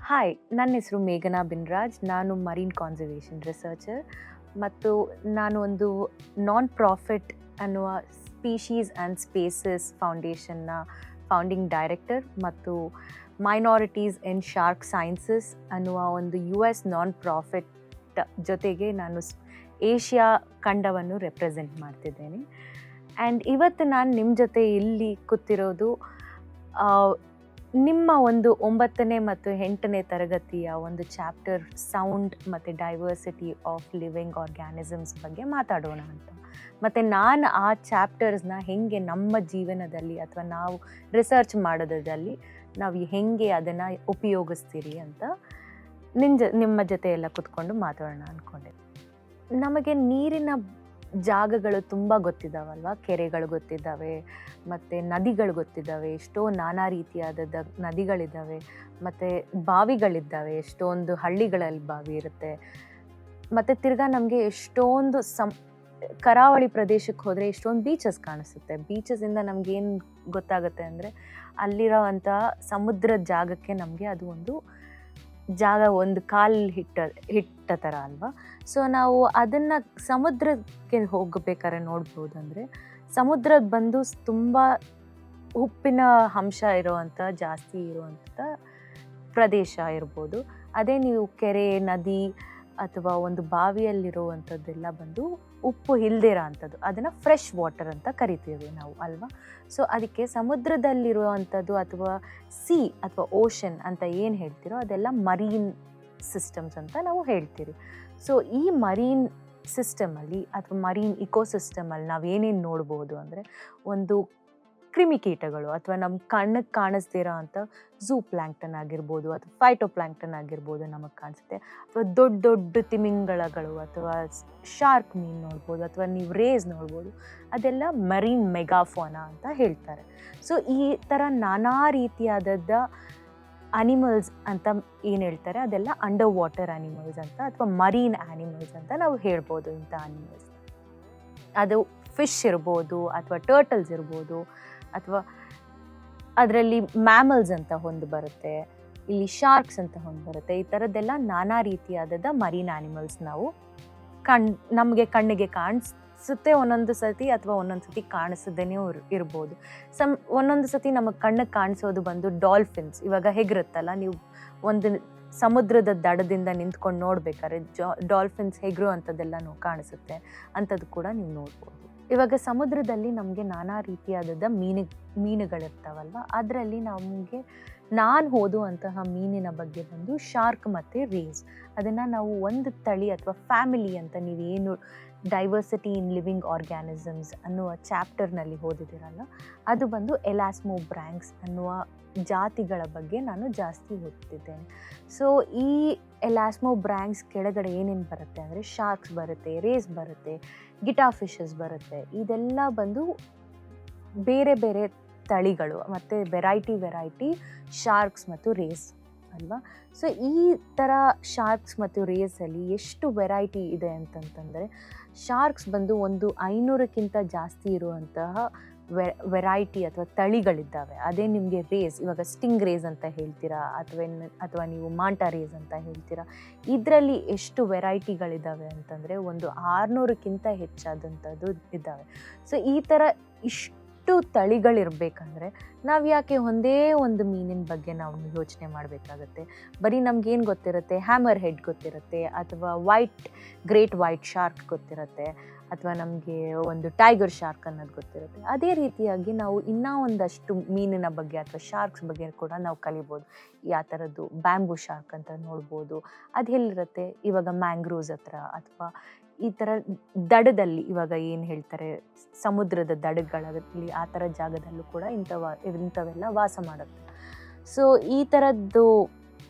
Hi, ನನ್ನ ಹೆಸರು ಮೇಘನಾ ಬಿನ್ರಾಜ್. ನಾನು ಮರೀನ್ ಕಾನ್ಸರ್ವೇಷನ್ ರಿಸರ್ಚರ್ ಮತ್ತು ನಾನು ಒಂದು ನಾನ್ ಪ್ರಾಫಿಟ್ ಅನ್ನುವ ಸ್ಪೀಷೀಸ್ ಆ್ಯಂಡ್ ಸ್ಪೇಸಸ್ ಫೌಂಡೇಶನ್ನ ಫೌಂಡಿಂಗ್ ಡೈರೆಕ್ಟರ್ ಮತ್ತು ಮೈನಾರಿಟೀಸ್ ಇನ್ ಶಾರ್ಕ್ ಸೈನ್ಸಸ್ ಅನ್ನುವ ಒಂದು US ನಾನ್ ಪ್ರಾಫಿಟ್ ಜೊತೆಗೆ ನಾನು ಏಷ್ಯಾ ಖಂಡವನ್ನು ರೆಪ್ರೆಸೆಂಟ್ ಮಾಡ್ತಿದ್ದೇನೆ. ಆ್ಯಂಡ್ ಇವತ್ತು ನಾನು ನಿಮ್ಮ ಜೊತೆ ಇಲ್ಲಿ ಕೂತಿರೋದು ನಿಮ್ಮ ಒಂದು 9ನೇ ಮತ್ತು 8ನೇ ತರಗತಿಯ ಒಂದು ಚಾಪ್ಟರ್ ಸೌಂಡ್ ಮತ್ತು ಡೈವರ್ಸಿಟಿ ಆಫ್ ಲಿವಿಂಗ್ ಆರ್ಗ್ಯಾನಿಸಮ್ಸ್ ಬಗ್ಗೆ ಮಾತಾಡೋಣ ಅಂತ. ಮತ್ತು ನಾನು ಆ ಚಾಪ್ಟರ್ಸ್ನ ಹೇಗೆ ನಮ್ಮ ಜೀವನದಲ್ಲಿ ಅಥವಾ ನಾವು ರಿಸರ್ಚ್ ಮಾಡೋದ್ರಲ್ಲಿ ನಾವು ಹೇಗೆ ಅದನ್ನು ಉಪಯೋಗಿಸ್ತೀರಿ ಅಂತ ನಿಮ್ಮ ಜೊತೆ ಎಲ್ಲ ಕೂತ್ಕೊಂಡು ಮಾತಾಡೋಣ ಅಂದ್ಕೊಂಡೆ. ನಮಗೆ ನೀರಿನ ಜಾಗಗಳು ತುಂಬ ಗೊತ್ತಿದ್ದಾವಲ್ವ. ಕೆರೆಗಳು ಗೊತ್ತಿದ್ದಾವೆ, ಮತ್ತು ನದಿಗಳು ಗೊತ್ತಿದ್ದಾವೆ, ಎಷ್ಟೋ ನಾನಾ ರೀತಿಯಾದ ನದಿಗಳಿದ್ದಾವೆ, ಮತ್ತು ಬಾವಿಗಳಿದ್ದಾವೆ, ಎಷ್ಟೊಂದು ಹಳ್ಳಿಗಳಲ್ಲಿ ಬಾವಿ ಇರುತ್ತೆ. ಮತ್ತು ತಿರ್ಗಾ ನಮಗೆ ಎಷ್ಟೊಂದು ಕರಾವಳಿ ಪ್ರದೇಶಕ್ಕೆ ಹೋದರೆ ಎಷ್ಟೊಂದು ಬೀಚಸ್ ಕಾಣಿಸುತ್ತೆ. ಬೀಚಸ್ಸಿಂದ ನಮಗೇನು ಗೊತ್ತಾಗುತ್ತೆ ಅಂದರೆ ಅಲ್ಲಿರೋವಂಥ ಸಮುದ್ರದ ಜಾಗಕ್ಕೆ ನಮಗೆ ಅದು ಒಂದು ಜಾಗ, ಒಂದು ಕಾಲು ಹಿಟ್ಟ ಥರ ಅಲ್ವಾ. ಸೊ ನಾವು ಅದನ್ನು ಸಮುದ್ರಕ್ಕೆ ಹೋಗಬೇಕಾದ್ರೆ ನೋಡ್ಬೋದು. ಅಂದರೆ ಸಮುದ್ರ ಬಂದು ತುಂಬ ಉಪ್ಪಿನ ಅಂಶ ಜಾಸ್ತಿ ಇರುವಂಥ ಪ್ರದೇಶ ಇರ್ಬೋದು. ಅದೇ ನೀವು ಕೆರೆ, ನದಿ ಅಥವಾ ಒಂದು ಬಾವಿಯಲ್ಲಿರುವಂಥದ್ದೆಲ್ಲ ಬಂದು ಉಪ್ಪು ಇಲ್ದಿರೋ ಅಂಥದ್ದು, ಅದನ್ನು ಫ್ರೆಶ್ ವಾಟರ್ ಅಂತ ಕರಿತೀವಿ ನಾವು ಅಲ್ವಾ. ಸೊ ಅದಕ್ಕೆ ಸಮುದ್ರದಲ್ಲಿರುವಂಥದ್ದು ಅಥವಾ ಸಿ ಅಥವಾ ಓಷನ್ ಅಂತ ಏನು ಹೇಳ್ತೀರೋ ಅದೆಲ್ಲ ಮರೀನ್ ಸಿಸ್ಟಮ್ಸ್ ಅಂತ ನಾವು ಹೇಳ್ತೀರಿ. ಸೊ ಈ ಮರೀನ್ ಸಿಸ್ಟಮಲ್ಲಿ ಅಥವಾ ಮರೀನ್ ಇಕೋಸಿಸ್ಟಮಲ್ಲಿ ನಾವೇನೇನು ನೋಡ್ಬೋದು ಅಂದರೆ ಒಂದು ಕ್ರಿಮಿಕೀಟಗಳು ಅಥವಾ ನಮ್ಮ ಕಣ್ಣಿಗೆ ಕಾಣಿಸ್ದಿರೋ ಅಂಥ ಝೂ ಪ್ಲ್ಯಾಂಕ್ಟನ್ ಆಗಿರ್ಬೋದು ಅಥವಾ ಫೈಟೋ ಪ್ಲ್ಯಾಂಕ್ಟನ್ ಆಗಿರ್ಬೋದು ನಮಗೆ ಕಾಣಿಸುತ್ತೆ. ಅಥವಾ ದೊಡ್ಡ ದೊಡ್ಡ ತಿಮಿಂಗಳಗಳು ಅಥವಾ ಶಾರ್ಕ್ ಮೀನು ನೋಡ್ಬೋದು, ಅಥವಾ ನೀವು ರೇಸ್ ನೋಡ್ಬೋದು. ಅದೆಲ್ಲ ಮರೀನ್ ಮೆಗಾಫೋನಾ ಅಂತ ಹೇಳ್ತಾರೆ. ಸೊ ಈ ಥರ ನಾನಾ ರೀತಿಯಾದ ಅನಿಮಲ್ಸ್ ಅಂತ ಏನು ಹೇಳ್ತಾರೆ ಅದೆಲ್ಲ ಅಂಡರ್ ವಾಟರ್ ಆ್ಯನಿಮಲ್ಸ್ ಅಂತ ಅಥವಾ ಮರೀನ್ ಆ್ಯನಿಮಲ್ಸ್ ಅಂತ ನಾವು ಹೇಳ್ಬೋದು. ಇಂಥ ಆ್ಯನಿಮಲ್ಸ್ ಅದು ಫಿಶ್ ಇರ್ಬೋದು ಅಥವಾ ಟರ್ಟಲ್ಸ್ ಇರ್ಬೋದು, ಅಥವಾ ಅದರಲ್ಲಿ ಮ್ಯಾಮಲ್ಸ್ ಅಂತ ಒಂದು ಬರುತ್ತೆ, ಇಲ್ಲಿ ಶಾರ್ಕ್ಸ್ ಅಂತ ಒಂದು ಬರುತ್ತೆ. ಈ ಥರದ್ದೆಲ್ಲ ನಾನಾ ರೀತಿಯಾದ ಮರೀನ್ ಆ್ಯನಿಮಲ್ಸ್ ನಾವು ನಮಗೆ ಕಣ್ಣಿಗೆ ಕಾಣಿಸುತ್ತೆ ಒಂದೊಂದು ಸತಿ, ಅಥವಾ ಒಂದೊಂದು ಸತಿ ಕಾಣಿಸದೇನೆ ಇರ್ಬೋದು. ಒಂದೊಂದು ಸತಿ ನಮಗೆ ಕಣ್ಣಿಗೆ ಕಾಣಿಸೋದು ಬಂದು ಡಾಲ್ಫಿನ್ಸ್. ಇವಾಗ ಹೆಗ್ರುತ್ತಲ್ಲ, ನೀವು ಒಂದು ಸಮುದ್ರದ ದಡದಿಂದ ನಿಂತ್ಕೊಂಡು ನೋಡ್ಬೇಕಾದ್ರೆ ಡಾಲ್ಫಿನ್ಸ್ ಹೆಗ್ರು ಅಂಥದ್ದೆಲ್ಲ ಕಾಣಿಸುತ್ತೆ. ಅಂಥದ್ದು ಕೂಡ ನೀವು ನೋಡ್ಬೋದು. ಇವಾಗ ಸಮುದ್ರದಲ್ಲಿ ನಮಗೆ ನಾನಾ ರೀತಿಯಾದ ಮೀನುಗಳಿರ್ತಾವಲ್ವ. ಅದರಲ್ಲಿ ನಾನು ಓದುವಂತಹ ಮೀನಿನ ಬಗ್ಗೆ ಬಂದು ಶಾರ್ಕ್ ಮತ್ತು ರೇಸ್. ಅದನ್ನು ನಾವು ಒಂದು ತಳಿ ಅಥವಾ ಫ್ಯಾಮಿಲಿ ಅಂತ ನೀವೇನು ಡೈವರ್ಸಿಟಿ ಇನ್ ಲಿವಿಂಗ್ ಆರ್ಗ್ಯಾನಿಸಮ್ಸ್ ಅನ್ನುವ ಚಾಪ್ಟರ್ನಲ್ಲಿ ಓದಿದಿರಲ್ಲ, ಅದು ಬಂದು ಎಲಾಸ್ಮೋಬ್ರ್ಯಾಂಕ್ಸ್ ಅನ್ನುವ ಜಾತಿಗಳ ಬಗ್ಗೆ ನಾನು ಜಾಸ್ತಿ ಓದ್ತಿದ್ದೇನೆ. ಸೊ ಈ ಎಲಾಸ್ಮೋಬ್ರ್ಯಾಂಕ್ಸ್ ಕೆಳಗಡೆ ಏನೇನು ಬರುತ್ತೆ ಅಂದರೆ ಶಾರ್ಕ್ಸ್ ಬರುತ್ತೆ, ರೇಸ್ ಬರುತ್ತೆ, ಗಿಟಾ ಫಿಶಸ್ ಬರುತ್ತೆ. ಇದೆಲ್ಲ ಬಂದು ಬೇರೆ ಬೇರೆ ತಳಿಗಳು ಮತ್ತು ವೆರೈಟಿ ಶಾರ್ಕ್ಸ್ ಮತ್ತು ರೇಸ್ ಅಲ್ವಾ. ಸೊ ಈ ಥರ ಶಾರ್ಕ್ಸ್ ಮತ್ತು ರೇಸಲ್ಲಿ ಎಷ್ಟು ವೆರೈಟಿ ಇದೆ ಅಂತಂತಂದರೆ, ಶಾರ್ಕ್ಸ್ ಬಂದು ಒಂದು 500ಕ್ಕಿಂತ ಜಾಸ್ತಿ ಇರುವಂತಹ ವೆರೈಟಿ ಅಥವಾ ತಳಿಗಳಿದ್ದಾವೆ. ಅದೇ ನಿಮಗೆ ರೇಸ್, ಇವಾಗ ಸ್ಟಿಂಗ್ ರೇಸ್ ಅಂತ ಹೇಳ್ತೀರಾ ಅಥವಾ ನೀವು ಮಾಂಟಾ ರೇಸ್ ಅಂತ ಹೇಳ್ತೀರಾ. ಇದರಲ್ಲಿ ಎಷ್ಟು ವೆರೈಟಿಗಳಿದ್ದಾವೆ ಅಂತಂದರೆ ಒಂದು 600ಕ್ಕಿಂತ ಹೆಚ್ಚಾದಂಥದ್ದು ಇದ್ದಾವೆ. ಸೊ ಈ ಥರ ಇಷ್ಟು ತಳಿಗಳಿರಬೇಕಂದ್ರೆ ನಾವು ಯಾಕೆ ಒಂದೇ ಒಂದು ಮೀನಿನ ಬಗ್ಗೆ ನಾವು ಯೋಚನೆ ಮಾಡಬೇಕಾಗತ್ತೆ? ಬರೀ ನಮಗೇನು ಗೊತ್ತಿರುತ್ತೆ, ಹ್ಯಾಮರ್ ಹೆಡ್ ಗೊತ್ತಿರುತ್ತೆ, ಅಥವಾ ಗ್ರೇಟ್ ವೈಟ್ ಶಾರ್ಕ್ ಗೊತ್ತಿರುತ್ತೆ, ಅಥವಾ ನಮಗೆ ಒಂದು ಟೈಗರ್ ಶಾರ್ಕ್ ಅನ್ನೋದು ಗೊತ್ತಿರುತ್ತೆ. ಅದೇ ರೀತಿಯಾಗಿ ನಾವು ಇನ್ನೂ ಒಂದಷ್ಟು ಮೀನಿನ ಬಗ್ಗೆ ಅಥವಾ ಶಾರ್ಕ್ಸ್ ಬಗ್ಗೆ ಕೂಡ ನಾವು ಕಲಿಬೋದು. ಯಾವ ಥರದ್ದು ಬ್ಯಾಂಬೂ ಶಾರ್ಕ್ ಅಂತ ನೋಡ್ಬೋದು. ಅದು ಎಲ್ಲಿರುತ್ತೆ? ಇವಾಗ ಮ್ಯಾಂಗ್ರೋವ್ಸ್ ಹತ್ರ ಅಥವಾ ಈ ಥರ ದಡದಲ್ಲಿ, ಇವಾಗ ಏನು ಹೇಳ್ತಾರೆ ಸಮುದ್ರದ ದಡಗಳಲ್ಲಿ, ಆ ಥರ ಜಾಗದಲ್ಲೂ ಕೂಡ ಇಂಥವೆಲ್ಲ ವಾಸ ಮಾಡುತ್ತೆ. ಸೊ ಈ ಥರದ್ದು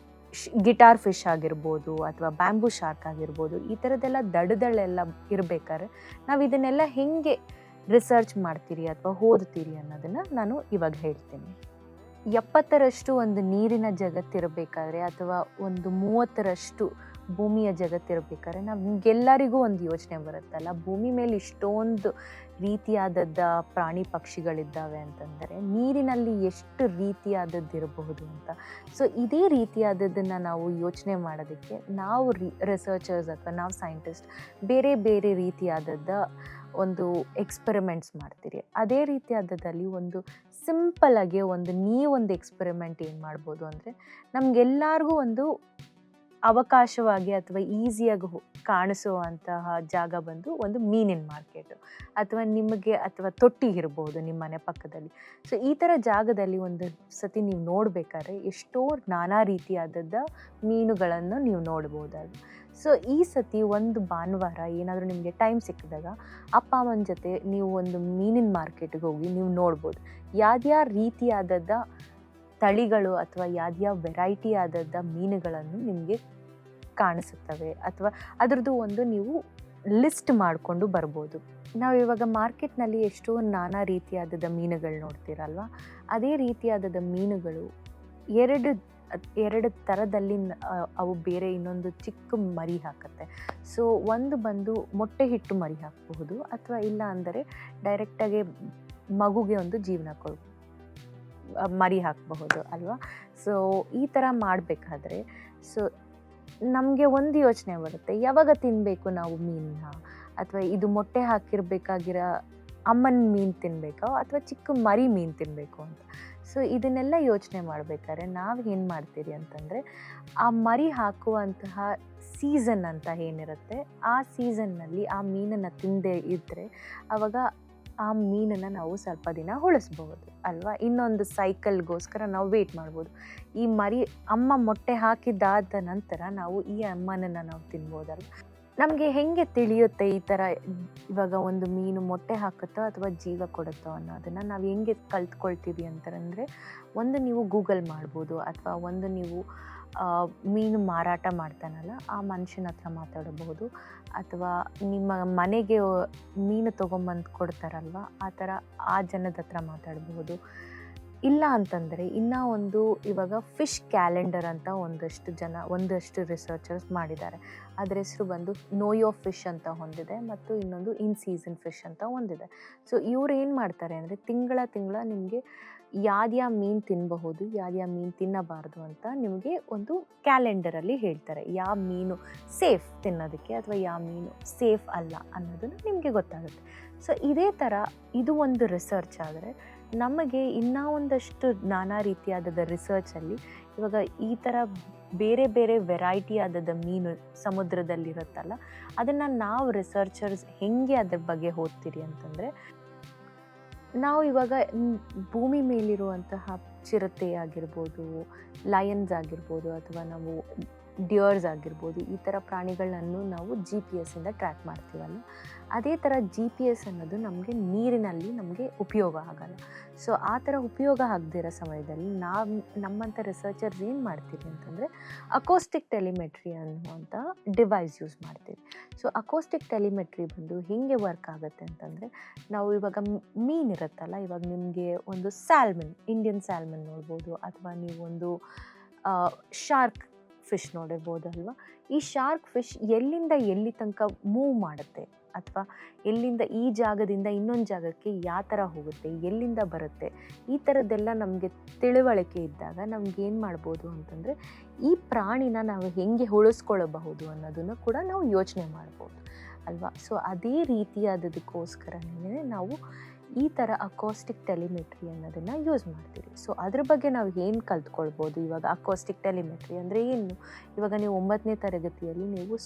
ಗಿಟಾರ್ ಫಿಶ್ ಆಗಿರ್ಬೋದು ಅಥವಾ ಬ್ಯಾಂಬೂ ಶಾರ್ಕ್ ಆಗಿರ್ಬೋದು, ಈ ಥರದ್ದೆಲ್ಲ ದಡದಲ್ಲೆಲ್ಲ ಇರಬೇಕಾದ್ರೆ ನಾವು ಇದನ್ನೆಲ್ಲ ಹೇಗೆ ರಿಸರ್ಚ್ ಮಾಡ್ತೀರಿ ಅಥವಾ ಓದ್ತೀರಿ ಅನ್ನೋದನ್ನು ನಾನು ಇವಾಗ ಹೇಳ್ತೀನಿ. 70ರಷ್ಟು ಒಂದು ನೀರಿನ ಜಗತ್ತಿರಬೇಕಾದ್ರೆ ಅಥವಾ ಒಂದು 30ರಷ್ಟು ಭೂಮಿಯ ಜಗತ್ತಿರ್ಬೇಕಾದ್ರೆ ನಮಗೆಲ್ಲರಿಗೂ ಒಂದು ಯೋಚನೆ ಬರುತ್ತಲ್ಲ, ಭೂಮಿ ಮೇಲೆ ಇಷ್ಟೊಂದು ರೀತಿಯಾದದ್ದ ಪ್ರಾಣಿ ಪಕ್ಷಿಗಳಿದ್ದಾವೆ ಅಂತಂದರೆ ನೀರಿನಲ್ಲಿ ಎಷ್ಟು ರೀತಿಯಾದದ್ದಿರಬಹುದು ಅಂತ. ಸೊ ಇದೇ ರೀತಿಯಾದದ್ದನ್ನು ನಾವು ಯೋಚನೆ ಮಾಡೋದಕ್ಕೆ ನಾವು ರಿಸರ್ಚರ್ಸ್ ಅಥವಾ ನಾವು ಸೈಂಟಿಸ್ಟ್ ಬೇರೆ ಬೇರೆ ರೀತಿಯಾದದ್ದ ಒಂದು ಎಕ್ಸ್ಪೆರಿಮೆಂಟ್ಸ್ ಮಾಡ್ತೀರಿ. ಅದೇ ರೀತಿಯಾದದಲ್ಲಿ ಒಂದು ಸಿಂಪಲಾಗಿ ನೀವೊಂದು ಎಕ್ಸ್ಪೆರಿಮೆಂಟ್ ಏನು ಮಾಡ್ಬೋದು ಅಂದರೆ, ನಮಗೆಲ್ಲರಿಗೂ ಒಂದು ಅವಕಾಶವಾಗಿ ಅಥವಾ ಈಸಿಯಾಗಿ ಕಾಣಿಸುವಂತಹ ಜಾಗ ಬಂದು ಒಂದು ಮೀನಿನ ಮಾರ್ಕೆಟು, ಅಥವಾ ನಿಮಗೆ ಅಥವಾ ತೊಟ್ಟಿ ಇರ್ಬೋದು ನಿಮ್ಮ ಮನೆ ಪಕ್ಕದಲ್ಲಿ. ಸೊ ಈ ಥರ ಜಾಗದಲ್ಲಿ ಒಂದು ಸತಿ ನೀವು ನೋಡಬೇಕಾದ್ರೆ ಎಷ್ಟೋ ನಾನಾ ರೀತಿಯಾದದ್ದ ಮೀನುಗಳನ್ನು ನೀವು ನೋಡ್ಬೋದಾದ್ರು. ಸೊ ಈ ಸತಿ ಒಂದು ಭಾನುವಾರ ಏನಾದರೂ ನಿಮಗೆ ಟೈಮ್ ಸಿಕ್ಕಿದಾಗ ಅಪ್ಪ ಅಮ್ಮನ ಜೊತೆ ನೀವು ಒಂದು ಮೀನಿನ ಮಾರ್ಕೆಟ್ಗೆ ಹೋಗಿ ನೀವು ನೋಡ್ಬೋದು ಯಾವ್ಯಾವ ರೀತಿಯಾದದ್ದ ತಳಿಗಳು ಅಥವಾ ಯಾವ್ಯಾವ ವೆರೈಟಿ ಆದದ್ದ ಮೀನುಗಳನ್ನು ನಿಮಗೆ ಕಾಣಿಸುತ್ತವೆ, ಅಥವಾ ಅದರದ್ದು ಒಂದು ನೀವು ಲಿಸ್ಟ್ ಮಾಡಿಕೊಂಡು ಬರ್ಬೋದು. ನಾವು ಇವಾಗ ಮಾರ್ಕೆಟ್ನಲ್ಲಿ ಎಷ್ಟೋ ನಾನಾ ರೀತಿಯಾದದ ಮೀನುಗಳು ನೋಡ್ತೀರಲ್ವ, ಅದೇ ರೀತಿಯಾದದ ಮೀನುಗಳು ಎರಡು ಥರದಲ್ಲಿ ಅವು ಬೇರೆ ಇನ್ನೊಂದು ಚಿಕ್ಕ ಮರಿ ಹಾಕುತ್ತೆ. ಸೊ ಒಂದು ಬಂದು ಮೊಟ್ಟೆ ಹಿಟ್ಟು ಮರಿ ಹಾಕಬಹುದು, ಅಥವಾ ಇಲ್ಲ ಅಂದರೆ ಡೈರೆಕ್ಟಾಗಿ ಮಗುಗೆ ಒಂದು ಜೀವನ ಮರಿ ಹಾಕಬಹುದು ಅಲ್ವಾ. ಸೊ ಈ ಥರ ಮಾಡಬೇಕಾದ್ರೆ ಸೊ ನಮಗೆ ಒಂದು ಯೋಚನೆ ಬರುತ್ತೆ, ಯಾವಾಗ ತಿನ್ನಬೇಕು ನಾವು ಮೀನನ್ನ, ಅಥವಾ ಇದು ಮೊಟ್ಟೆ ಹಾಕಿರ್ಬೇಕಾಗಿರೋ ಅಮ್ಮನ ಮೀನು ತಿನ್ನಬೇಕೋ ಅಥವಾ ಚಿಕ್ಕ ಮರಿ ಮೀನು ತಿನ್ನಬೇಕು ಅಂತ. ಸೊ ಇದನ್ನೆಲ್ಲ ಯೋಚನೆ ಮಾಡಬೇಕಾದ್ರೆ ನಾವು ಏನು ಮಾಡ್ತೀರಿ ಅಂತಂದರೆ, ಆ ಮರಿ ಹಾಕುವಂತಹ ಸೀಸನ್ ಅಂತ ಏನಿರುತ್ತೆ, ಆ ಸೀಸನ್ನಲ್ಲಿ ಆ ಮೀನನ್ನು ತಿಂದೇ ಇದ್ದರೆ ಆವಾಗ ಆ ಮೀನನ್ನು ನಾವು ಸ್ವಲ್ಪ ದಿನ ಉಳಿಸ್ಬೋದು ಅಲ್ವಾ. ಇನ್ನೊಂದು ಸೈಕಲ್ಗೋಸ್ಕರ ನಾವು ವೇಟ್ ಮಾಡ್ಬೋದು. ಈ ಮರಿ ಅಮ್ಮ ಮೊಟ್ಟೆ ಹಾಕಿದ್ದಾದ ನಂತರ ನಾವು ಈ ಅಮ್ಮನನ್ನು ನಾವು ತಿನ್ಬೋದಲ್ವ. ನಮಗೆ ಹೇಗೆ ತಿಳಿಯುತ್ತೆ ಈ ಥರ ಇವಾಗ ಒಂದು ಮೀನು ಮೊಟ್ಟೆ ಹಾಕುತ್ತೋ ಅಥವಾ ಜೀವ ಕೊಡುತ್ತೋ ಅನ್ನೋದನ್ನು ನಾವು ಹೆಂಗೆ ಕಲ್ತ್ಕೊಳ್ತೀವಿ ಅಂತಂದರೆ, ಒಂದು ನೀವು ಗೂಗಲ್ ಮಾಡ್ಬೋದು, ಅಥವಾ ಒಂದು ನೀವು ಮೀನು ಮಾರಾಟ ಮಾಡ್ತಾನಲ್ಲ ಆ ಮನುಷ್ಯನ ಹತ್ರ ಮಾತಾಡಬಹುದು, ಅಥವಾ ನಿಮ್ಮ ಮನೆಗೆ ಮೀನು ತೊಗೊಂಬಂದು ಕೊಡ್ತಾರಲ್ವ ಆ ಥರ ಆ ಜನದ ಹತ್ರ ಮಾತಾಡಬಹುದು. ಇಲ್ಲ ಅಂತಂದರೆ ಇನ್ನೂ ಒಂದು ಇವಾಗ ಫಿಶ್ ಕ್ಯಾಲೆಂಡರ್ ಅಂತ ಒಂದಷ್ಟು ರಿಸರ್ಚರ್ಸ್ ಮಾಡಿದ್ದಾರೆ. ಅದರ ಹೆಸರು ಬಂದು ನೋಯೋ ಫಿಶ್ ಅಂತ ಹೊಂದಿದೆ, ಮತ್ತು ಇನ್ನೊಂದು ಇನ್ ಸೀಸನ್ ಫಿಶ್ ಅಂತ ಹೊಂದಿದೆ. ಸೊ ಇವ್ರು ಏನು ಮಾಡ್ತಾರೆ ಅಂದರೆ, ತಿಂಗಳ ನಿಮಗೆ ಯಾವ್ಯಾವ ಮೀನು ತಿನ್ನಬಹುದು, ಯಾವ್ಯಾವ ಮೀನು ತಿನ್ನಬಾರ್ದು ಅಂತ ನಿಮಗೆ ಒಂದು ಕ್ಯಾಲೆಂಡರಲ್ಲಿ ಹೇಳ್ತಾರೆ. ಯಾವ ಮೀನು ಸೇಫ್ ತಿನ್ನೋದಕ್ಕೆ ಅಥವಾ ಯಾವ ಮೀನು ಸೇಫ್ ಅಲ್ಲ ಅನ್ನೋದನ್ನು ನಿಮಗೆ ಗೊತ್ತಾಗುತ್ತೆ. ಸೊ ಇದೇ ಥರ ಇದು ಒಂದು ರಿಸರ್ಚ್ ಆದರೆ, ನಮಗೆ ಇನ್ನೂ ಒಂದಷ್ಟು ನಾನಾ ರೀತಿಯಾದ ರಿಸರ್ಚಲ್ಲಿ ಇವಾಗ ಈ ಥರ ಬೇರೆ ಬೇರೆ ವೆರೈಟಿ ಆದದ ಮೀನು ಸಮುದ್ರದಲ್ಲಿರುತ್ತಲ್ಲ, ಅದನ್ನು ನಾವು ರಿಸರ್ಚರ್ಸ್ ಹೇಗೆ ಅದ್ರ ಬಗ್ಗೆ ಓದ್ತೀರಿ ಅಂತಂದರೆ, ನಾವು ಇವಾಗ ಭೂಮಿ ಮೇಲಿರುವಂತಹ ಚಿರತೆ ಆಗಿರ್ಬೋದು, ಲಯನ್ಸ್ ಆಗಿರ್ಬೋದು, ಅಥವಾ ನಾವು ಡಿಯರ್ಸ್ ಆಗಿರ್ಬೋದು, ಈ ಥರ ಪ್ರಾಣಿಗಳನ್ನು ನಾವು GPS ಇಂದ ಟ್ರ್ಯಾಕ್ ಮಾಡ್ತೀವಲ್ಲ, ಅದೇ ಥರ GPS ಅನ್ನೋದು ನಮಗೆ ನೀರಿನಲ್ಲಿ ನಮಗೆ ಉಪಯೋಗ ಆಗಲ್ಲ. ಸೊ ಆ ಥರ ಉಪಯೋಗ ಆಗದಿರೋ ಸಮಯದಲ್ಲಿ ನಮ್ಮಂಥ ರಿಸರ್ಚರ್ಸ್ ಏನು ಮಾಡ್ತೀವಿ ಅಂತಂದರೆ, ಅಕೋಸ್ಟಿಕ್ ಟೆಲಿಮೆಟ್ರಿ ಅನ್ನುವಂಥ ಡಿವೈಸ್ ಯೂಸ್ ಮಾಡ್ತೀವಿ. ಸೊ ಅಕೋಸ್ಟಿಕ್ ಟೆಲಿಮೆಟ್ರಿ ಬಂದು ಹೇಗೆ ವರ್ಕ್ ಆಗುತ್ತೆ ಅಂತಂದರೆ, ನಾವು ಇವಾಗ ಮೀನಿರುತ್ತಲ್ಲ, ಇವಾಗ ನಿಮಗೆ ಒಂದು ಇಂಡಿಯನ್ ಸ್ಯಾಲ್ಮನ್ ನೋಡ್ಬೋದು, ಅಥವಾ ನೀವು ಒಂದು ಶಾರ್ಕ್ ಫಿಶ್ ನೋಡಿರ್ಬೋದಲ್ವ. ಈ ಶಾರ್ಕ್ ಫಿಶ್ ಎಲ್ಲಿಂದ ಎಲ್ಲಿ ತನಕ ಮೂವ್ ಮಾಡುತ್ತೆ, ಅಥವಾ ಎಲ್ಲಿಂದ ಈ ಜಾಗದಿಂದ ಇನ್ನೊಂದು ಜಾಗಕ್ಕೆ ಯಾವ ಥರ ಹೋಗುತ್ತೆ, ಎಲ್ಲಿಂದ ಬರುತ್ತೆ, ಈ ಥರದ್ದೆಲ್ಲ ನಮಗೆ ತಿಳುವಳಿಕೆ ಇದ್ದಾಗ ನಮಗೇನು ಮಾಡ್ಬೋದು ಅಂತಂದರೆ, ಈ ಪ್ರಾಣಿನ ನಾವು ಹೇಗೆ ಉಳಿಸ್ಕೊಳ್ಳಬಹುದು ಅನ್ನೋದನ್ನು ಕೂಡ ನಾವು ಯೋಚನೆ ಮಾಡ್ಬೋದು ಅಲ್ವಾ. ಸೊ ಅದೇ ರೀತಿಯಾದದಕ್ಕೋಸ್ಕರನೇ ನಾವು ಈ ಥರ ಅಕೋಸ್ಟಿಕ್ ಟೆಲಿಮೆಟ್ರಿ ಅನ್ನೋದನ್ನು ಯೂಸ್ ಮಾಡ್ತೀವಿ. ಸೊ ಅದ್ರ ಬಗ್ಗೆ ನಾವು ಏನು ಕಲ್ತ್ಕೊಳ್ಬೋದು ಇವಾಗ. ಅಕೋಸ್ಟಿಕ್ ಟೆಲಿಮೆಟ್ರಿ ಅಂದರೆ ಏನು, ಇವಾಗ ನೀವು 9ನೇ ತರಗತಿಯಲ್ಲಿ ನೀವು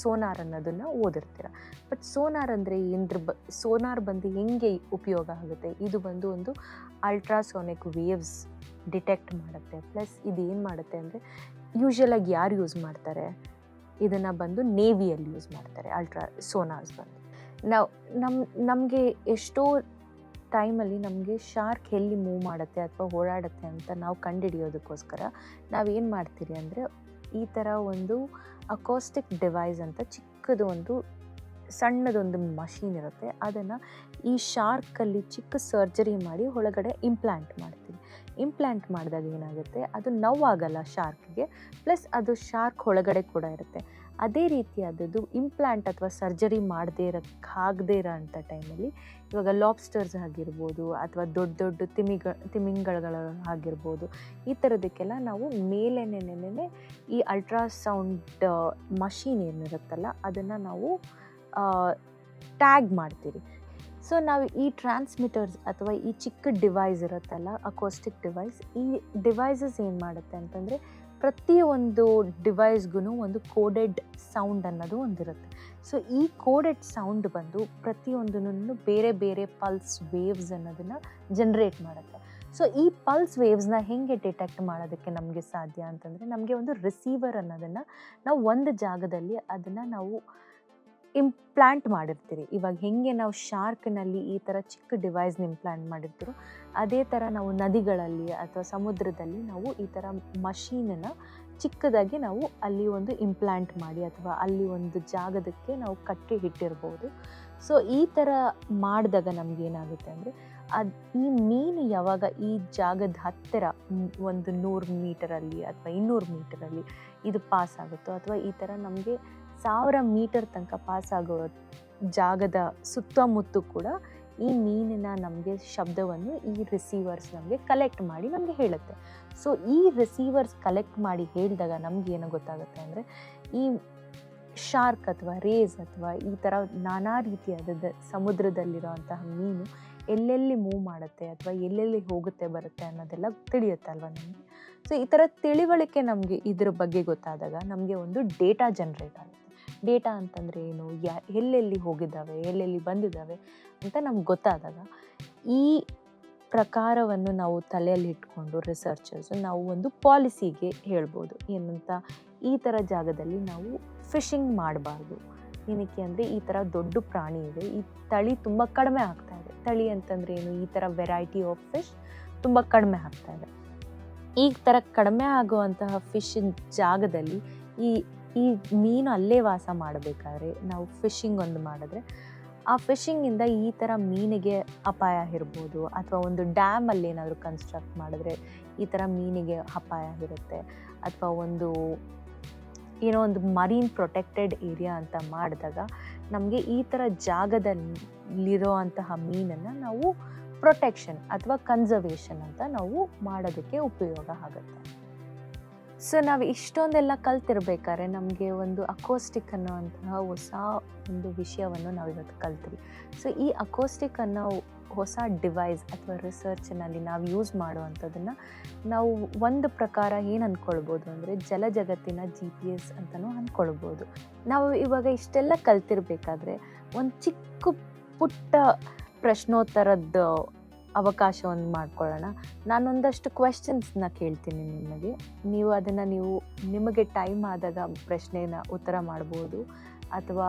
ಸೋನಾರ್ ಅನ್ನೋದನ್ನು ಓದಿರ್ತೀರ. ಬಟ್ ಸೋನಾರ್ ಅಂದರೆ ಸೋನಾರ್ ಬಂದು ಹೆಂಗೆ ಉಪಯೋಗ ಆಗುತ್ತೆ, ಇದು ಬಂದು ಒಂದು ಅಲ್ಟ್ರಾಸೋನಿಕ್ ವೇವ್ಸ್ ಡಿಟೆಕ್ಟ್ ಮಾಡುತ್ತೆ. ಪ್ಲಸ್ ಇದು ಏನು ಮಾಡುತ್ತೆ ಅಂದರೆ, ಯೂಶ್ವಲಾಗಿ ಯಾರು ಯೂಸ್ ಮಾಡ್ತಾರೆ ಇದನ್ನು ಬಂದು ನೇವಿಯಲ್ಲಿ ಯೂಸ್ ಮಾಡ್ತಾರೆ ಸೋನಾರ್ಸ್ ಬಂದು. ನಮಗೆ ಎಷ್ಟೋ ಟೈಮಲ್ಲಿ ನಮಗೆ ಶಾರ್ಕ್ ಎಲ್ಲಿ ಮೂವ್ ಮಾಡುತ್ತೆ ಅಥವಾ ಓಡಾಡುತ್ತೆ ಅಂತ ನಾವು ಕಂಡುಹಿಡಿಯೋದಕ್ಕೋಸ್ಕರ ನಾವೇನು ಮಾಡ್ತೀರಿ ಅಂದರೆ, ಈ ಥರ ಒಂದು ಅಕೋಸ್ಟಿಕ್ ಡಿವೈಸ್ ಅಂತ ಸಣ್ಣದೊಂದು ಮಷೀನ್ ಇರುತ್ತೆ, ಅದನ್ನು ಈ ಶಾರ್ಕಲ್ಲಿ ಚಿಕ್ಕ ಸರ್ಜರಿ ಮಾಡಿ ಒಳಗಡೆ ಇಂಪ್ಲಾಂಟ್ ಮಾಡ್ತೀವಿ. ಇಂಪ್ಲಾಂಟ್ ಮಾಡಿದಾಗ ಏನಾಗುತ್ತೆ, ಅದು ನೋವಾಗಲ್ಲ ಶಾರ್ಕ್ಗೆ, ಪ್ಲಸ್ ಅದು ಶಾರ್ಕ್ ಒಳಗಡೆ ಕೂಡ ಇರುತ್ತೆ. ಅದೇ ರೀತಿಯಾದದ್ದು ಇಂಪ್ಲಾಂಟ್ ಅಥವಾ ಸರ್ಜರಿ ಆಗದೇ ಇರೋ ಅಂಥ ಟೈಮಲ್ಲಿ ಇವಾಗ ಲಾಬ್ಸ್ಟರ್ಸ್ ಆಗಿರ್ಬೋದು ಅಥವಾ ದೊಡ್ಡ ದೊಡ್ಡ ತಿಮಿಂಗಲಗಳು ಆಗಿರ್ಬೋದು, ಈ ಥರದಕ್ಕೆಲ್ಲ ನಾವು ಮೇಲೇನೆ ಈ ಅಲ್ಟ್ರಾಸೌಂಡ್ ಮಷೀನ್ ಏನಿರುತ್ತಲ್ಲ ಅದನ್ನು ನಾವು ಟ್ಯಾಗ್ ಮಾಡ್ತೀರಿ. ಸೊ ನಾವು ಈ ಟ್ರಾನ್ಸ್ಮಿಟರ್ಸ್ ಅಥವಾ ಈ ಚಿಕ್ಕ ಡಿವೈಸ್ ಇರುತ್ತಲ್ಲ, ಅಕೋಸ್ಟಿಕ್ ಡಿವೈಸ್, ಈ ಡಿವೈಸಸ್ ಏನು ಮಾಡುತ್ತೆ ಅಂತಂದರೆ ಪ್ರತಿಯೊಂದು ಡಿವೈಸ್ಗೂ ಒಂದು ಕೋಡೆಡ್ ಸೌಂಡ್ ಅನ್ನೋದು ಒಂದಿರುತ್ತೆ. ಸೊ ಈ ಕೋಡೆಡ್ ಸೌಂಡ್ ಬಂದು ಪ್ರತಿಯೊಂದನ್ನು ಬೇರೆ ಬೇರೆ ಪಲ್ಸ್ ವೇವ್ಸ್ ಅನ್ನೋದನ್ನು ಜನ್ರೇಟ್ ಮಾಡುತ್ತೆ. ಸೊ ಈ ಪಲ್ಸ್ ವೇವ್ಸ್ನ ಹೇಗೆ ಡಿಟೆಕ್ಟ್ ಮಾಡೋದಕ್ಕೆ ನಮಗೆ ಸಾಧ್ಯ ಅಂತಂದರೆ, ನಮಗೆ ಒಂದು ರಿಸೀವರ್ ಅನ್ನೋದನ್ನು ನಾವು ಒಂದು ಜಾಗದಲ್ಲಿ ಅದನ್ನು ನಾವು ಇಂಪ್ಲಾಂಟ್ ಮಾಡಿರ್ತೀರಿ. ಇವಾಗ ಹೇಗೆ ನಾವು ಶಾರ್ಕ್ನಲ್ಲಿ ಈ ಥರ ಚಿಕ್ಕ ಡಿವೈಸ್ನ ಇಂಪ್ಲಾಂಟ್ ಮಾಡಿರ್ತೀರೋ, ಅದೇ ಥರ ನಾವು ನದಿಗಳಲ್ಲಿ ಅಥವಾ ಸಮುದ್ರದಲ್ಲಿ ನಾವು ಈ ಥರ ಮಷೀನನ್ನು ಚಿಕ್ಕದಾಗಿ ನಾವು ಅಲ್ಲಿ ಒಂದು ಇಂಪ್ಲಾಂಟ್ ಮಾಡಿ ಅಥವಾ ಅಲ್ಲಿ ಒಂದು ಜಾಗದಕ್ಕೆ ನಾವು ಕಟ್ಟಿ ಇಟ್ಟಿರ್ಬೋದು. ಸೊ ಈ ಥರ ಮಾಡಿದಾಗ ನಮಗೇನಾಗುತ್ತೆ ಅಂದರೆ, ಈ ಮೀನು ಯಾವಾಗ ಈ ಜಾಗದ ಹತ್ತಿರ ಒಂದು 100 ಮೀಟರಲ್ಲಿ ಅಥವಾ 200 ಮೀಟರಲ್ಲಿ ಇದು ಪಾಸ್ ಆಗುತ್ತೋ, ಅಥವಾ ಈ ಥರ ನಮಗೆ 1000 ಮೀಟರ್ ತನಕ ಪಾಸ್ ಆಗೋ ಜಾಗದ ಸುತ್ತಮುತ್ತ ಕೂಡ ಈ ಮೀನಿನ ನಮಗೆ ಶಬ್ದವನ್ನು ಈ ರಿಸೀವರ್ಸ್ ನಮಗೆ ಕಲೆಕ್ಟ್ ಮಾಡಿ ನಮಗೆ ಹೇಳುತ್ತೆ. ಸೊ ಈ ರಿಸೀವರ್ಸ್ ಕಲೆಕ್ಟ್ ಮಾಡಿ ಹೇಳಿದಾಗ ನಮ್ಗೆ ಏನು ಗೊತ್ತಾಗುತ್ತೆ ಅಂದರೆ, ಈ ಶಾರ್ಕ್ ಅಥವಾ ರೇಸ್ ಅಥವಾ ಈ ಥರ ನಾನಾ ರೀತಿಯಾದ ಸಮುದ್ರದಲ್ಲಿರೋಂತಹ ಮೀನು ಎಲ್ಲೆಲ್ಲಿ ಮೂವ್ ಮಾಡುತ್ತೆ ಅಥವಾ ಎಲ್ಲೆಲ್ಲಿ ಹೋಗುತ್ತೆ ಬರುತ್ತೆ ಅನ್ನೋದೆಲ್ಲ ತಿಳಿಯುತ್ತಲ್ವ ನಮಗೆ. ಸೊ ಈ ಥರ ತಿಳಿವಳಿಕೆ ನಮಗೆ ಇದ್ರ ಬಗ್ಗೆ ಗೊತ್ತಾದಾಗ ನಮಗೆ ಒಂದು ಡೇಟಾ ಜನ್ರೇಟ್ ಆಗುತ್ತೆ. ಡೇಟಾ ಅಂತಂದರೆ ಏನು, ಎಲ್ಲೆಲ್ಲಿ ಹೋಗಿದ್ದಾವೆ, ಎಲ್ಲೆಲ್ಲಿ ಬಂದಿದ್ದಾವೆ ಅಂತ ನಮ್ಗೆ ಗೊತ್ತಾದಾಗ ಈ ಪ್ರಕಾರವನ್ನು ನಾವು ತಲೆಯಲ್ಲಿ ಇಟ್ಕೊಂಡು ರಿಸರ್ಚರ್ಸು ನಾವು ಒಂದು ಪಾಲಿಸಿಗೆ ಹೇಳ್ಬೋದು. ಏನಂತ, ಈ ಥರ ಜಾಗದಲ್ಲಿ ನಾವು ಫಿಶಿಂಗ್ ಮಾಡಬಾರ್ದು. ಏನಕ್ಕೆ ಅಂದರೆ, ಈ ಥರ ದೊಡ್ಡ ಪ್ರಾಣಿ ಇದೆ, ಈ ತಳಿ ತುಂಬ ಕಡಿಮೆ ಆಗ್ತಾ ಇದೆ. ತಳಿ ಅಂತಂದರೆ ಏನು, ಈ ಥರ ವೆರೈಟಿ ಆಫ್ ಫಿಶ್ ತುಂಬ ಕಡಿಮೆ ಆಗ್ತಾ ಇದೆ. ಈ ಥರ ಕಡಿಮೆ ಆಗುವಂತಹ ಫಿಶಿನ ಜಾಗದಲ್ಲಿ ಈ ಮೀನು ಅಲ್ಲೇ ವಾಸ ಮಾಡಬೇಕಾದ್ರೆ ನಾವು ಫಿಶಿಂಗ್ ಒಂದು ಮಾಡಿದ್ರೆ, ಆ ಫಿಶಿಂಗಿಂದ ಈ ಥರ ಮೀನಿಗೆ ಅಪಾಯ ಇರ್ಬೋದು. ಅಥವಾ ಒಂದು ಡ್ಯಾಮಲ್ಲಿ ಏನಾದರೂ ಕನ್ಸ್ಟ್ರಕ್ಟ್ ಮಾಡಿದ್ರೆ ಈ ಥರ ಮೀನಿಗೆ ಅಪಾಯ ಇರುತ್ತೆ. ಅಥವಾ ಒಂದು ಮರೀನ್ ಪ್ರೊಟೆಕ್ಟೆಡ್ ಏರಿಯಾ ಅಂತ ಮಾಡಿದಾಗ ನಮಗೆ ಈ ಥರ ಜಾಗದಲ್ಲಿರೋ ಅಂತಹ ಮೀನನ್ನು ನಾವು ಪ್ರೊಟೆಕ್ಷನ್ ಅಥವಾ ಕನ್ಸರ್ವೇಷನ್ ಅಂತ ನಾವು ಮಾಡೋದಕ್ಕೆ ಉಪಯೋಗ ಆಗುತ್ತೆ. ಸೊ ನಾವು ಇಷ್ಟೊಂದೆಲ್ಲ ಕಲ್ತಿರ್ಬೇಕಾದ್ರೆ ನಮಗೆ ಒಂದು ಅಕೋಸ್ಟಿಕ್ ಅನ್ನೋವಂತಹ ಹೊಸ ಒಂದು ವಿಷಯವನ್ನು ನಾವು ಇವತ್ತು ಕಲ್ತ್ರಿ. ಸೊ ಈ ಅಕೋಸ್ಟಿಕ್ ಅನ್ನೋ ಹೊಸ ಡಿವೈಸ್ ಅಥವಾ ರಿಸರ್ಚ್ನಲ್ಲಿ ನಾವು ಯೂಸ್ ಮಾಡುವಂಥದ್ದನ್ನು ನಾವು ಒಂದು ಪ್ರಕಾರ ಏನು ಅಂದ್ಕೊಳ್ಬೋದು ಅಂದರೆ, ಜಲಜಗತ್ತಿನ GPS ಅಂತಲೂ ಅಂದ್ಕೊಳ್ಬೋದು. ನಾವು ಇವಾಗ ಇಷ್ಟೆಲ್ಲ ಕಲ್ತಿರ್ಬೇಕಾದ್ರೆ ಒಂದು ಚಿಕ್ಕ ಪುಟ್ಟ ಪ್ರಶ್ನೋತ್ತರದ ಅವಕಾಶವನ್ನು ಮಾಡ್ಕೊಳ್ಳೋಣ. ನಾನೊಂದಷ್ಟು ಕ್ವೆಶ್ಚನ್ಸ್ನ ಕೇಳ್ತೀನಿ ನಿಮಗೆ. ನೀವು ಅದನ್ನು ನಿಮಗೆ ಟೈಮ್ ಆದಾಗ ಪ್ರಶ್ನೆನ ಉತ್ತರ ಮಾಡ್ಬೋದು. ಅಥವಾ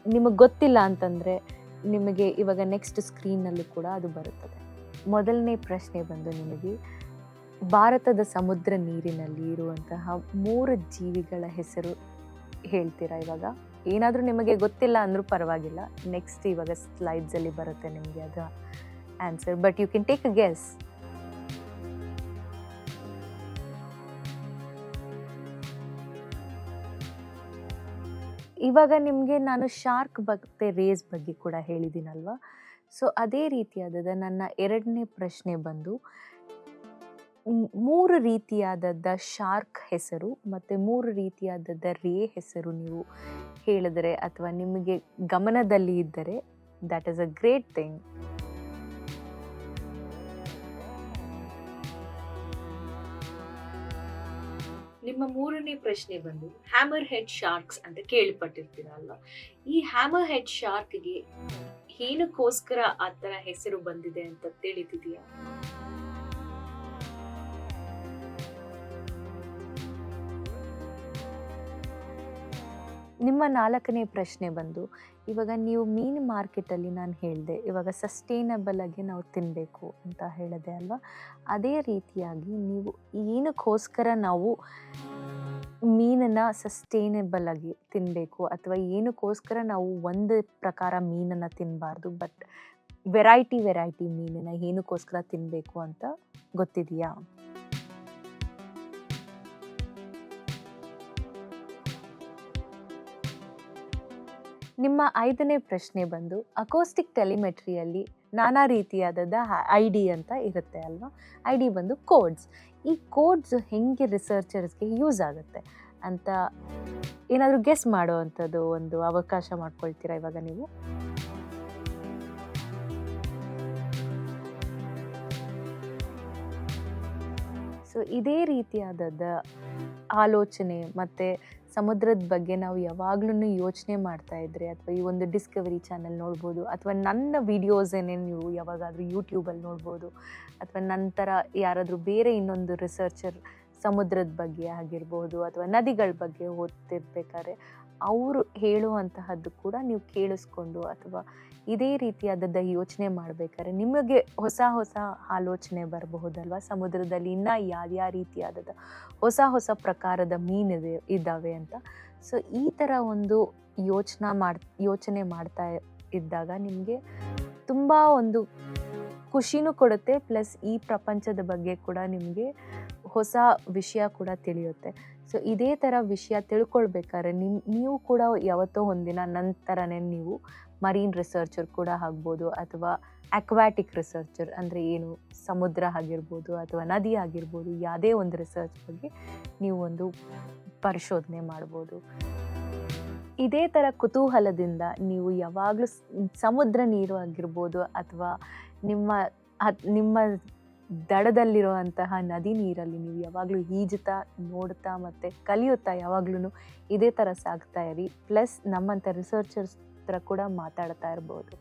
ನಿಮಗೆ ಗೊತ್ತಿಲ್ಲ ಅಂತಂದರೆ ನಿಮಗೆ ಇವಾಗ ನೆಕ್ಸ್ಟ್ ಸ್ಕ್ರೀನ್ನಲ್ಲೂ ಕೂಡ ಅದು ಬರುತ್ತದೆ. ಮೊದಲನೇ ಪ್ರಶ್ನೆ ಬಂದು ನಿಮಗೆ, ಭಾರತದ ಸಮುದ್ರ ನೀರಿನಲ್ಲಿ ಇರುವಂತಹ 3 ಜೀವಿಗಳ ಹೆಸರು ಹೇಳ್ತೀರಾ? ಇವಾಗ ಏನಾದರೂ ನಿಮಗೆ ಗೊತ್ತಿಲ್ಲ ಅಂದರೂ ಪರವಾಗಿಲ್ಲ, ನೆಕ್ಸ್ಟ್ ಇವಾಗ ಸ್ಲೈಡ್ಸಲ್ಲಿ ಬರುತ್ತೆ ನಿಮಗೆ ಅದು answer, but you can take a guess. ಇವಾಗ ನಿಮಗೆ ನಾನು ಶಾರ್ಕ್ ಮತ್ತು ರೇಸ್ ಬಗ್ಗೆ ಕೂಡ ಹೇಳಿದ್ದೀನಲ್ವ. ಸೊ ಅದೇ ರೀತಿಯಾದ ನನ್ನ 2ನೇ ಪ್ರಶ್ನೆ ಬಂದು, 3 ರೀತಿಯಾದದ್ದ ಶಾರ್ಕ್ ಹೆಸರು ಮತ್ತು 3 ರೀತಿಯಾದದ್ದ ರೇ ಹೆಸರು ನೀವು ಹೇಳಿದರೆ ಅಥವಾ ನಿಮಗೆ ಗಮನದಲ್ಲಿ ಇದ್ದರೆ, that is a great thing. ನಿಮ್ಮ 3ನೇ ಪ್ರಶ್ನೆ ಬಂದು, ಹ್ಯಾಮರ್ ಹೆಡ್ ಶಾರ್ಕ್ಸ್ ಅಂತ ಕೇಳ್ಪಟ್ಟಿರ್ತೀರಲ್ವ. ಈ ಹ್ಯಾಮರ್ ಹೆಡ್ ಶಾರ್ಕ್ಗೆ ಏನಕ್ಕೋಸ್ಕರ ಆ ಥರ ಹೆಸರು ಬಂದಿದೆ ಅಂತ ತಿಳಿದಿದೆಯಾ? ನಿಮ್ಮ 4ನೇ ಪ್ರಶ್ನೆ ಬಂದು, ಇವಾಗ ನೀವು ಮೀನು ಮಾರ್ಕೆಟಲ್ಲಿ ನಾನು ಹೇಳಿದೆ ಇವಾಗ ಸಸ್ಟೈನಬಲ್ ಆಗಿ ನಾವು ತಿನ್ನಬೇಕು ಅಂತ ಹೇಳಿದೆ ಅಲ್ವಾ. ಅದೇ ರೀತಿಯಾಗಿ ನೀವು ಏನಕ್ಕೋಸ್ಕರ ನಾವು ಮೀನನ್ನು ಸಸ್ಟೈನಬಲ್ ಆಗಿ ತಿನ್ನಬೇಕು ಅಥವಾ ಏನಕ್ಕೋಸ್ಕರ ನಾವು ಒಂದು ಪ್ರಕಾರ ಮೀನನ್ನು ತಿನ್ನಬಾರ್ದು, ಬಟ್ ವೆರೈಟಿ ಮೀನನ್ನ ಏನಕ್ಕೋಸ್ಕರ ತಿನ್ನಬೇಕು ಅಂತ ಗೊತ್ತಿದೆಯಾ? ನಿಮ್ಮ 5ನೇ ಪ್ರಶ್ನೆ ಬಂದು ಅಕೋಸ್ಟಿಕ್ ಟೆಲಿಮೆಟ್ರಿಯಲ್ಲಿ ನಾನಾ ರೀತಿಯಾದ ID ಅಂತ ಇರುತ್ತೆ ಅಲ್ವಾ? ID ಬಂದು ಕೋಡ್ಸ್. ಈ ಕೋಡ್ಸ್ ಹೆಂಗೆ ರಿಸರ್ಚರ್ಸ್ಗೆ ಯೂಸ್ ಆಗುತ್ತೆ ಅಂತ ಏನಾದರೂ ಗೆಸ್ ಮಾಡೋ ಅಂಥದ್ದು ಒಂದು ಅವಕಾಶ ಮಾಡ್ಕೊಳ್ತೀರಾ ಇವಾಗ ನೀವು? ಸೊ ಇದೇ ರೀತಿಯಾದ ಆಲೋಚನೆ ಮತ್ತು ಸಮುದ್ರದ ಬಗ್ಗೆ ನಾವು ಯಾವಾಗ್ಲೂ ಯೋಚನೆ ಮಾಡ್ತಾ ಇದ್ರೆ, ಅಥವಾ ಈ ಒಂದು ಡಿಸ್ಕವರಿ ಚಾನಲ್ ನೋಡ್ಬೋದು, ಅಥವಾ ನನ್ನ ವಿಡಿಯೋಸನ್ನೇ ನೀವು ಯಾವಾಗಾದರೂ ಯೂಟ್ಯೂಬಲ್ಲಿ ನೋಡ್ಬೋದು, ಅಥವಾ ನಂತರ ಯಾರಾದರೂ ಬೇರೆ ಇನ್ನೊಂದು ರಿಸರ್ಚರ್ ಸಮುದ್ರದ ಬಗ್ಗೆ ಆಗಿರ್ಬೋದು ಅಥವಾ ನದಿಗಳ ಬಗ್ಗೆ ಓದ್ತಿರ್ಬೇಕಾದ್ರೆ ಅವರು ಹೇಳುವಂತಹದ್ದು ಕೂಡ ನೀವು ಕೇಳಿಸ್ಕೊಂಡು ಅಥವಾ ಇದೇ ರೀತಿಯಾದದ್ದು ಯೋಚನೆ ಮಾಡಬೇಕಾದ್ರೆ ನಿಮಗೆ ಹೊಸ ಆಲೋಚನೆ ಬರಬಹುದಲ್ವ? ಸಮುದ್ರದಲ್ಲಿ ಇನ್ನೂ ಯಾವ್ಯಾವ ರೀತಿಯಾದ ಹೊಸ ಪ್ರಕಾರದ ಇದ್ದಾವೆ ಅಂತ. ಸೊ ಈ ಥರ ಒಂದು ಯೋಚನೆ ಮಾಡ್ತಾ ಇದ್ದಾಗ ನಿಮಗೆ ತುಂಬ ಒಂದು ಖುಷಿನೂ ಕೊಡುತ್ತೆ, ಪ್ಲಸ್ ಈ ಪ್ರಪಂಚದ ಬಗ್ಗೆ ಕೂಡ ನಿಮಗೆ ಹೊಸ ವಿಷಯ ಕೂಡ ತಿಳಿಯುತ್ತೆ. ಸೊ ಇದೇ ಥರ ವಿಷಯ ತಿಳ್ಕೊಳ್ಬೇಕಾದ್ರೆ ನೀವು ಕೂಡ ಯಾವತ್ತೋ ಒಂದಿನ ನಂತರನೇ ನೀವು ಮರೀನ್ ರಿಸರ್ಚರ್ ಕೂಡ ಆಗ್ಬೋದು, ಅಥವಾ ಅಕ್ವಾಟಿಕ್ ರಿಸರ್ಚರ್ ಅಂದರೆ ಏನು, ಸಮುದ್ರ ಆಗಿರ್ಬೋದು ಅಥವಾ ನದಿ ಆಗಿರ್ಬೋದು, ಯಾವುದೇ ಒಂದು ರಿಸರ್ಚ್ ಬಗ್ಗೆ ನೀವು ಒಂದು ಪರಿಶೋಧನೆ ಮಾಡ್ಬೋದು. ಇದೇ ಥರ ಕುತೂಹಲದಿಂದ ನೀವು ಯಾವಾಗಲೂ ಸಮುದ್ರ ನೀರು ಆಗಿರ್ಬೋದು ಅಥವಾ ನಿಮ್ಮ ದಡದಲ್ಲಿರುವಂತಹ ನದಿ ನೀರಲ್ಲಿ ನೀವು ಯಾವಾಗಲೂ ಈಜುತ್ತಾ ನೋಡ್ತಾ ಮತ್ತು ಕಲಿಯುತ್ತಾ ಯಾವಾಗ್ಲೂ ಇದೇ ಥರ ಸಾಗ್ತಾ ಇರಿ. ಪ್ಲಸ್ ನಮ್ಮಂಥ ರಿಸರ್ಚರ್ಸ್ ಹತ್ರ ಕೂಡ ಮಾತಾಡ್ತಾ ಇರ್ಬೋದು.